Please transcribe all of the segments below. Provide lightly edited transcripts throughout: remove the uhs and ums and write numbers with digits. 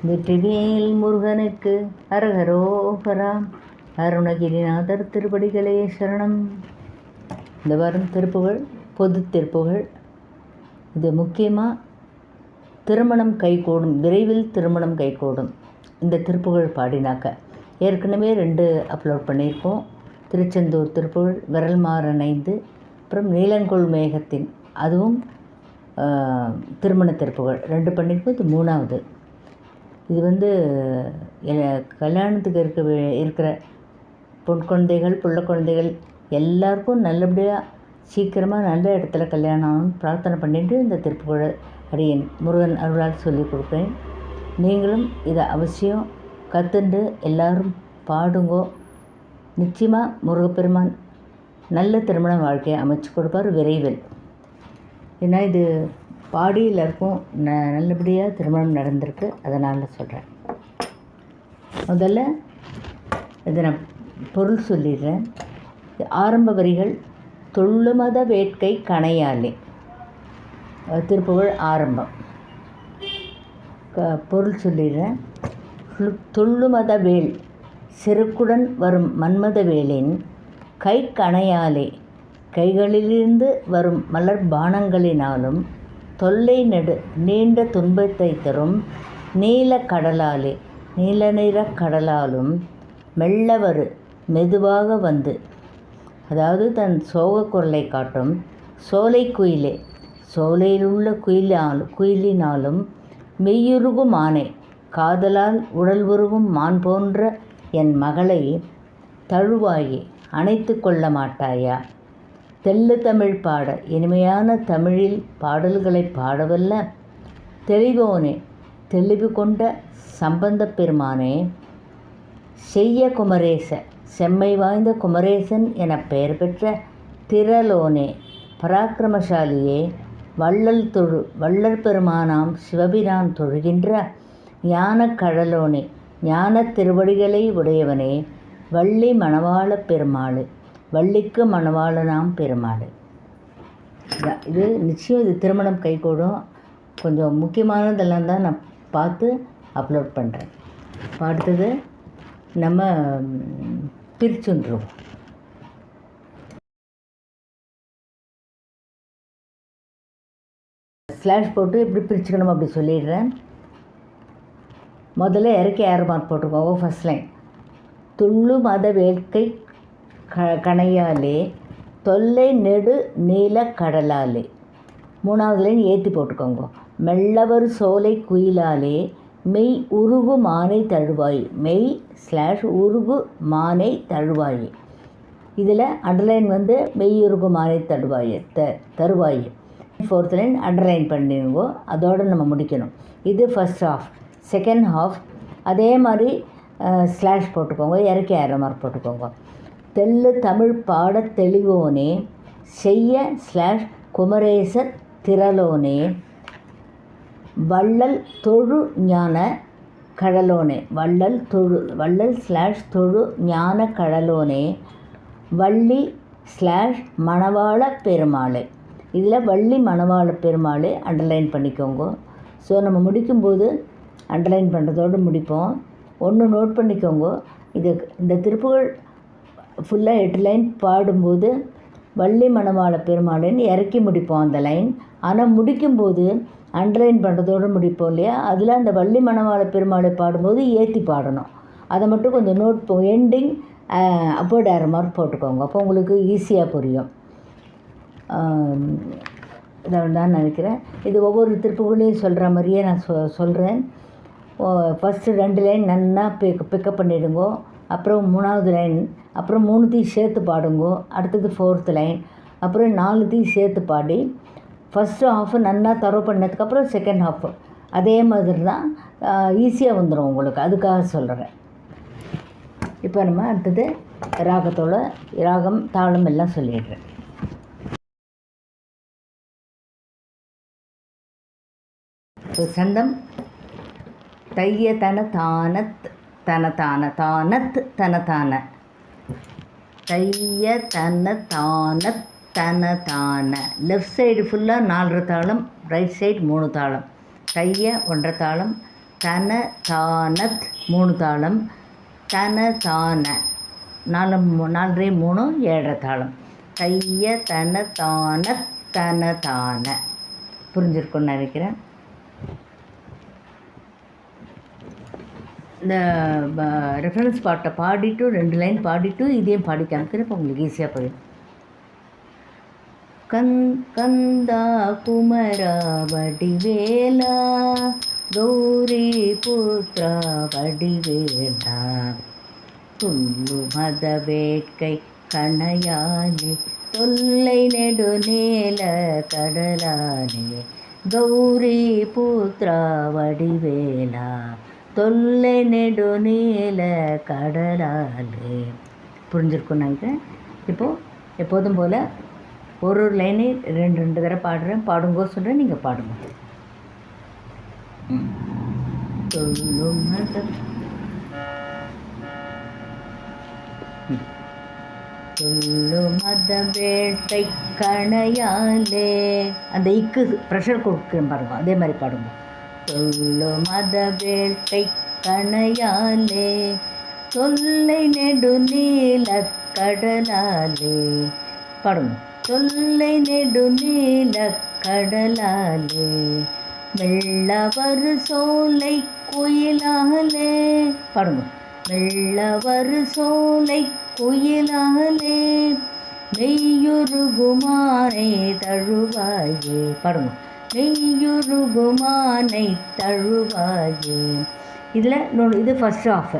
வெற்றிவேல் முருகனுக்கு ஹரஹரோஹரா. அருணகிரிநாதர் திருப்படிகளே சரணம். இந்த வாரம் திருப்புகழ், பொது திருப்புகழ். இது முக்கியமாக திருமணம் கைகூடும், விரைவில் திருமணம் கைகூடும். இந்த திருப்புகழ் பாடினாக்க ஏற்கனவே 2 அப்லோட் பண்ணியிருக்கோம். திருச்செந்தூர் திருப்புகழ், விரல் மாறனைந்து, அப்புறம் நீலங்கொள் மேகத்தின், அதுவும் திருமண திருப்புகழ் 2 பண்ணியிருக்கோம். இது 3வது. இது கல்யாணத்துக்கு இருக்கிற பொன் குழந்தைகள், புள்ள குழந்தைகள் எல்லாருக்கும் நல்லபடியாக சீக்கிரமாக நல்ல இடத்துல கல்யாணம் ஆகணும்னு பிரார்த்தனை பண்ணிட்டு இந்த திருப்புகழை அடியேன் முருகன் அருளால் சொல்லிக் கொடுப்பேன். நீங்களும் இதை அவசியம் கற்றுண்டு எல்லாரும் பாடுங்கோ. நிச்சயமாக முருகப்பெருமான் நல்ல திருமண வாழ்க்கையை அமைச்சு கொடுப்பார் விரைவில். ஏன்னா இது பாடி எல்லாருக்கும் நல்லபடியாக திருமணம் நடந்திருக்கு, அதனால் சொல்கிறேன். முதல்ல இதை நான் பொருள் சொல்லிடுறேன். ஆரம்ப வரிகள் தொள்ளுமத வேட்கை கணையாலே, திருப்புகழ் ஆரம்பம். பொருள் சொல்லிடுறேன். தொள்ளுமத வேல் செருக்குடன் வரும் மன்மத வேலின் கை கணையாலே, கைகளிலிருந்து வரும் மலர் பானங்களினாலும் தொல்லை நெடு நீண்ட துன்பத்தை தரும் நீல கடலாலே, நீல நிற கடலாலும் மெல்லவரு மெதுவாக வந்து, அதாவது தன் சோக குரலை காட்டும் சோலை குயிலே, சோலையில் உள்ள குயிலினாலும் மெய்யுருகும் ஆணை, காதலால் உடல் உருகும் மான் போன்ற என் மகளை தழுவாயே அணைத்து கொள்ள மாட்டாயா? தெள்ளு தமிழ் பாட, இனிமையான தமிழில் பாடல்களை பாடவல்ல தெளிவோனே, தெளிவு கொண்ட சம்பந்த பெருமானே, செய்ய குமரேச, செம்மை வாய்ந்த குமரேசன் என பெயர் பெற்ற திரளோனே, பராக்கிரமசாலியே, வள்ளல் பெருமானாம் சிவபிரான் தொழுகின்ற ஞான கடலோனே, ஞான திருவடிகளை உடையவனே, வள்ளி மணவாள பெருமாள், வள்ளிக்கு மணவாளனாம் பெருமாள். இது நிச்சயம் இது திருமணம் கைகூடும். கொஞ்சம் முக்கியமானதெல்லாம் தான் நான் பார்த்து அப்லோட் பண்ணுறேன். அடுத்தது நம்ம பிரிச்சுன்றுவோம். ஸ்லாஷ் போட்டு எப்படி பிரிச்சுக்கணும் அப்படி சொல்லிடுறேன். முதல்ல இறக்கி ஏர் மார்க் போட்டுக்கோங்க. ஃபஸ்ட் லைன் துள்ளு மத வேட்கை கணையாலே, தொல்லை நெடு நீல கடலாலே. 3வது லைன் ஏற்றி போட்டுக்கோங்க. மெல்லவர் சோலை குயிலாலே, மெய் உருகு மானை தழுவாய், மெய் ஸ்லாஷ் உருகு மானை தழுவாய். இதில் அண்டர்லைன் மெய் உருகு மானை தருவாய். 4th line underline பண்ணிடுங்கோ. அதோடு நம்ம முடிக்கணும். இது ஃபஸ்ட் ஹாஃப். செகண்ட் ஹாஃப் அதே மாதிரி ஸ்லாஷ் போட்டுக்கோங்க, இறக்கி ஏற மார்க் போட்டுக்கோங்க. தெள்ளு தமிழ் பாட தெளிவோனே, செய்ய ஸ்லாஷ் குமரேச திரளோனே, வள்ளல் தொழு ஞான கடலோனே, வள்ளல் ஸ்லாஷ் தொழு ஞான கடலோனே, வள்ளி ஸ்லாஷ் மணவாள பெருமாளே. இதில் வள்ளி மணவாள பெருமாளே அண்டர்லைன் பண்ணிக்கோங்க. ஸோ நம்ம முடிக்கும்போது அண்டர்லைன் பண்ணுறதோடு முடிப்போம். ஒன்று நோட் பண்ணிக்கோங்க. இந்த திருப்புகழ் ஃபுல்லாக 8 லைன் பாடும்போது வள்ளி மணவாள பெருமாளைன்னு இறக்கி முடிப்போம் அந்த லைன். ஆனால் முடிக்கும்போது அண்டர்லைன் பண்ணுறதோடு முடிப்போம் இல்லையா? அதில் அந்த வள்ளி மணவாள பெருமாளை பாடும்போது ஏற்றி பாடணும். அதை மட்டும் கொஞ்சம் நோட் எண்டிங் அப்போர்ட் ஏர் மார்க் போட்டுக்கோங்க. அப்போ உங்களுக்கு ஈஸியாக புரியும். இதை தான் நினைக்கிறேன். இது ஒவ்வொரு திருப்புகளையும் சொல்கிற மாதிரியே நான் சொல்கிறேன். ஃபஸ்ட்டு 2 லைன் நல்லா பிக்கப் பண்ணிவிடுங்கோ. அப்புறம் 3வது லைன், அப்புறம் 3த்தையும் சேர்த்து பாடுங்கோ. அடுத்தது 4th லைன், அப்புறம் 4த்தையும் சேர்த்து பாடி ஃபஸ்ட்டு ஹாஃபு நல்லா தரவு பண்ணதுக்கப்புறம் செகண்ட் ஹாஃபு அதே மாதிரி தான் ஈஸியாக வந்துடும் உங்களுக்கு. அதுக்காக சொல்கிறேன். இப்போ நம்ம அடுத்தது ராகத்தோட ராகம் தாளம் எல்லாம் சொல்லிடுறேன். சந்தம் தைய தன தானத் தனதான, தானத் தனதான, தைய தன தானத் தனதான. லெஃப்ட் சைடு ஃபுல்லாக 4 தாளம், ரைட் சைடு 3 தாளம். தைய 1 தாளம், தன தானத் 3 தாளம், தன தான 4 4 3 7 தாளம். தைய தன தான தன தான. புரிஞ்சிருக்குன்னு நினைக்கிறேன். இந்த ரெஃபரன்ஸ் பாட்டை பாடிட்டு 2 லைன் பாடிட்டு இதையும் பாடி காமிக்கிறேன். இப்போ உங்களுக்கு ஈஸியாக போயிடும். கந்தா குமரா வடிவேலா கௌரி புத்ரா வடிவேலா துள்ளு மத வேட்கை கணையாலே தொல்லை நெடுநேல கடலாலே கௌரி புத்ரா வடிவேலா தொல்லை நெடுநீல கடலாலே. புரிஞ்சிருக்குன்னு நினைக்கிறேன். இப்போது எப்போதும் போல் ஒரு லைனே 2 தடவை பாடுறேன். பாடுங்கோ சொல்கிறேன், நீங்கள் பாடுங்க. சொல்லு மத வேட்டை கணையாலே. அந்த இக்கு ப்ரெஷர் கொடுக்குறேன் பாருங்க, அதே மாதிரி பாடுங்க. சொல்லு மத வேட்டை கணையாலே தொல்லை நெடுநீல கடலாலே. பாடுங்க. தொல்லை நெடுநீல கடலாலே வெள்ளவரு சோலை குயிலாலே. பாடுங்க. வெள்ளவரு சோலை குயிலாலே மெய்யுருகுமானை தழுவாயே. பாடுங்க. மெய்யுருகுமானை தழுவாயே. இதில் இது ஃபஸ்ட் ஆஃப்.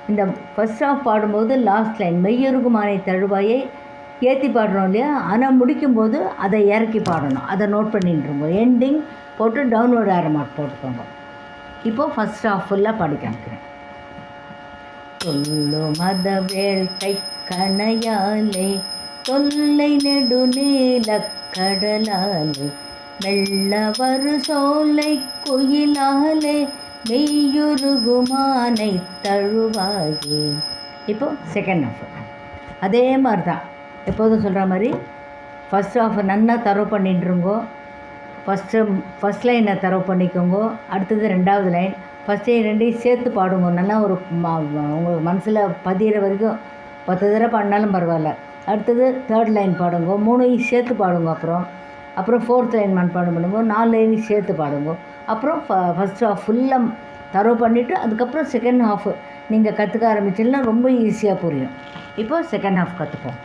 இந்த ஃபஸ்ட் ஆஃப் பாடும்போது லாஸ்ட் லைன் மெய்யுருகுமானை தழுவாயை ஏற்றி பாடுறோம் இல்லையா, ஆனால் முடிக்கும்போது அதை இறக்கி பாடணும். அதை நோட் பண்ணிட்டுருங்க. எண்டிங் போட்டு டவுன்வர்ட் ஏரோ மார்க் போட்டுக்கோங்க. இப்போது ஃபஸ்ட் ஆஃப் ஃபுல்லாக பாடி காமிக்கிறேன். சொல்லு மத வேள்கை கணையாலே தொல்லை நெடுநீல கடலாலே வெள்ளவரு சோலை குயிலாலே மெய்யுருகுமானை தழுவாயே. இப்போது செகண்ட் ஆஃப் அதே மாதிரி தான் எப்போதும் சொல்கிற மாதிரி ஃபஸ்ட் ஆஃப் நல்லா தரவு பண்ணிட்டுருங்கோ. ஃபஸ்ட் லைனை தரவு பண்ணிக்கோங்க. அடுத்தது 2வது லைன். ஃபஸ்ட்டு 2ஐயும் சேர்த்து பாடுங்க. நல்லா ஒரு உங்கள் மனசில் பதிகிற வரைக்கும் 10 தடவை பாடினாலும் பரவாயில்ல. அடுத்தது 3rd லைன் பாடுங்க. 3ஐயும் சேர்த்து பாடுங்க. அப்புறம் 4th லைன் மனப்பாடம் பண்ணுங்க. 4 லைனையும் சேர்த்து பாடுங்க. அப்புறம் ஃபஸ்ட் ஹாஃப் ஃபுல்லாக தரவு பண்ணிவிட்டு அதுக்கப்புறம் செகண்ட் ஹாஃப் நீங்கள் கற்றுக்க ஆரம்பிச்சிங்கன்னா ரொம்ப ஈஸியாக புரியும். இப்போ செகண்ட் ஹாஃப் கற்றுப்போம்.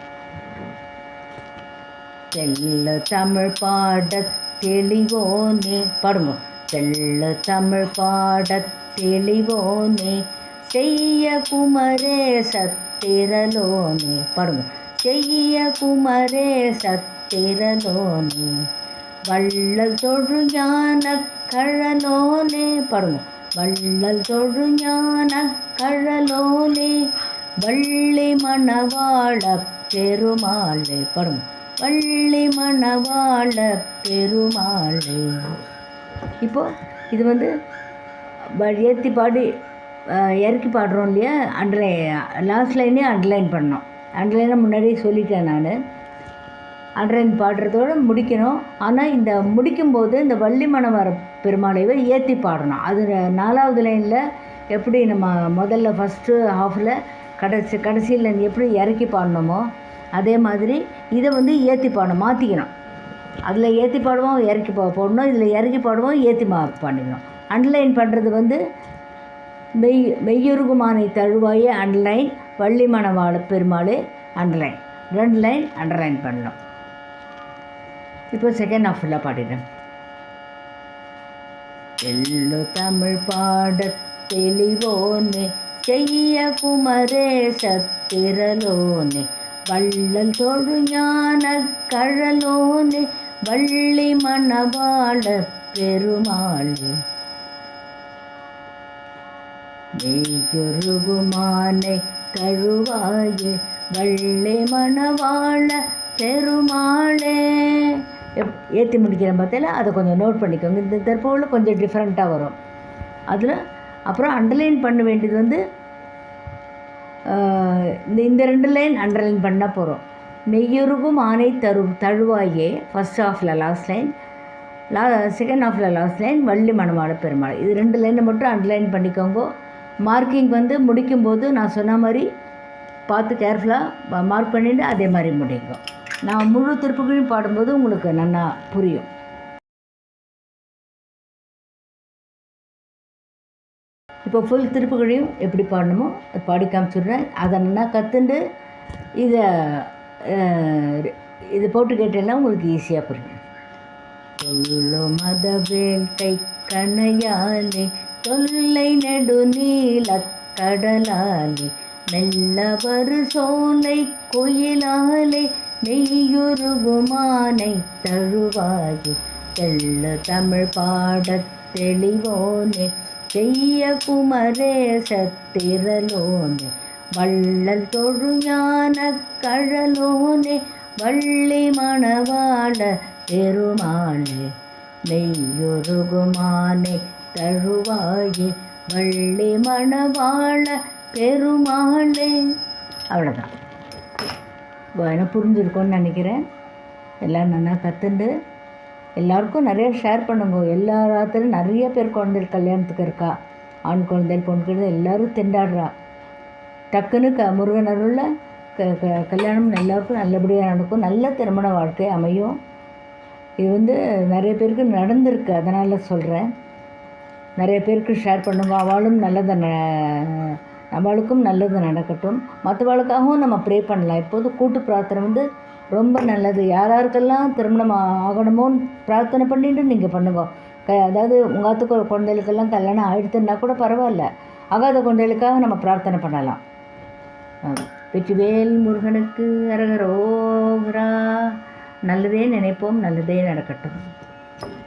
தெல்ல தமிழ் பாட தெளிவோனே. பாடுங்க. தெல்ல தமிழ் பாட தெளிவோனே செய்ய குமரே சத்திரலோனே. பாடுங்க. செய்ய குமரே சத்திரலோனே வள்ளல் தொழு ஞான கழலோனே. பாடுங்க. வள்ளல் தொழு ஞான கழலோனே வள்ளி மணவாள பெருமாளே. பாடுங்க. வள்ளி மணவாள பெருமாளே. இப்போது இது ஏற்றி பாடி இறக்கி பாடுறோம் இல்லையா, லாஸ்ட் லைனே அண்டர்லைன் பண்ணோம். அண்டர்லைனை முன்னாடியே சொல்லிட்டேன் நான். அண்டர்லைன் பாடுறதோடு முடிக்கணும். ஆனால் இந்த முடிக்கும்போது இந்த வள்ளி மணவாள பெருமாளைவை ஏற்றி பாடணும். அது 4வது லைனில் எப்படி நம்ம முதல்ல ஃபஸ்ட்டு ஹாஃபில் கடைசியில் எப்படி இறக்கி பாடணுமோ அதே மாதிரி இதை ஏற்றி பாடணும், மாற்றிக்கணும். அதில் ஏற்றி பாடுவோம், இறக்கி போடணும். இதில் இறக்கி பாடுவோம், ஏற்றி பண்ணிக்கணும். அண்டர்லைன் பண்ணுறது மெய்யுருகுமானை தழுவாயே அண்டர்லைன், வள்ளி மணவாள பெருமாள் அண்டர்லைன், 2 லைன் அண்டர்லைன் பண்ணணும். இப்போ செகண்ட் ஹாஃப் ஃபுல்லாக பாடிடுறேன். எள்ளு தமிழ் பாட தெளிவோனே செய்ய குமரே சத்திரலோனே வள்ளல் தொழு ஞான கழலோனே வள்ளி மணவாள பெருமாளே மெய்யுருகுமானை தழுவாயே வள்ளி மணவாள பெருமாளே. ஏற்றி முடிக்கிறேன் பார்த்தால அதை கொஞ்சம் நோட் பண்ணிக்கோங்க. இந்த தற்போது கொஞ்சம் டிஃப்ரெண்ட்டாக வரும். அதில் அப்புறம் அண்டர்லைன் பண்ண வேண்டியது இந்த 2 லைன் அண்டர்லைன் பண்ணால் போகிறோம். மெய்யுருகும் ஆனை தழுவாயே ஃபஸ்ட் ஹாஃபில் லாஸ்ட் லைன், செகண்ட் ஹாஃபில் லாஸ்ட் லைன் வள்ளி மணவாள பெருமாள். இது 2 லைனை மட்டும் அண்டர்லைன் பண்ணிக்கோங்க. மார்க்கிங் வந்து முடிக்கும்போது நான் சொன்ன மாதிரி பார்த்து கேர்ஃபுல்லாக மார்க் பண்ணிவிட்டு அதே மாதிரி முடிங்க. நான் முழு திருப்புகழையும் பாடும்போது உங்களுக்கு நல்லா புரியும். இப்போ ஃபுல் திருப்புகழையும் எப்படி பாடணுமோ அது பாடி காமிச்சுட்றேன். அதை நல்லா கற்றுண்டு இதை போட்டு கேட்டேன்னா உங்களுக்கு ஈஸியாக புரியும். தொல்லோ மத வேள்கை கணையாலே தொல்லை நெடு நீல கடலாலே மெல்ல வரு சோலை குயிலாலே நெய்யுருகுமானை தழுவாயே தெள்ள தமிழ் பாடத் தெளிவோனே செய்ய குமரேச திரளோனே வள்ளல் தொழுஞான கழலோனே வள்ளி மணவாள பெருமாளே மெய்யுருகுமானே தழுவாயே வள்ளி மணவாள பெருமாளே. அவ்வளோதான். எனக்கு புரிஞ்சிருக்கோன்னு நினைக்கிறேன். எல்லோரும் நல்லா கற்றுண்டு எல்லாருக்கும் நிறைய ஷேர் பண்ணுங்க. எல்லா ராத்திரியும் நிறைய பேர் குழந்தைகள் கல்யாணத்துக்கு இருக்கா. ஆண் குழந்தைகள் பொண்ணு குழந்தை எல்லோரும் திண்டாடுறா. டக்குன்னு முருகன் அருளில் கல்யாணம் எல்லாருக்கும் நல்லபடியாக நடக்கும். நல்ல திருமண வாழ்க்கை அமையும். இது வந்து நிறைய பேருக்கு நடந்திருக்கு, அதனால் சொல்கிறேன். நிறைய பேருக்கு ஷேர் பண்ணுங்க. அவளும் நல்லதை நம்மளுக்கும் நல்லது நடக்கட்டும். மற்றவளுக்காகவும் நம்ம ப்ரே பண்ணலாம். இப்போது கூட்டு பிரார்த்தனை வந்து ரொம்ப நல்லது. யாராருக்கெல்லாம் திருமணம் ஆகணுமோன்னு பிரார்த்தனை பண்ணிட்டு நீங்கள் பண்ணுங்க. அதாவது உங்கள் குழந்தைகளுக்கெல்லாம் கல்யாணம் ஆகிடுதுன்னா கூட பரவாயில்ல, ஆகாத குழந்தைகளுக்காக நம்ம பிரார்த்தனை பண்ணலாம். வெற்றிவேல் முருகனுக்கு அரகரோகரா. நல்லதே நினைப்போம், நல்லதே நடக்கட்டும்.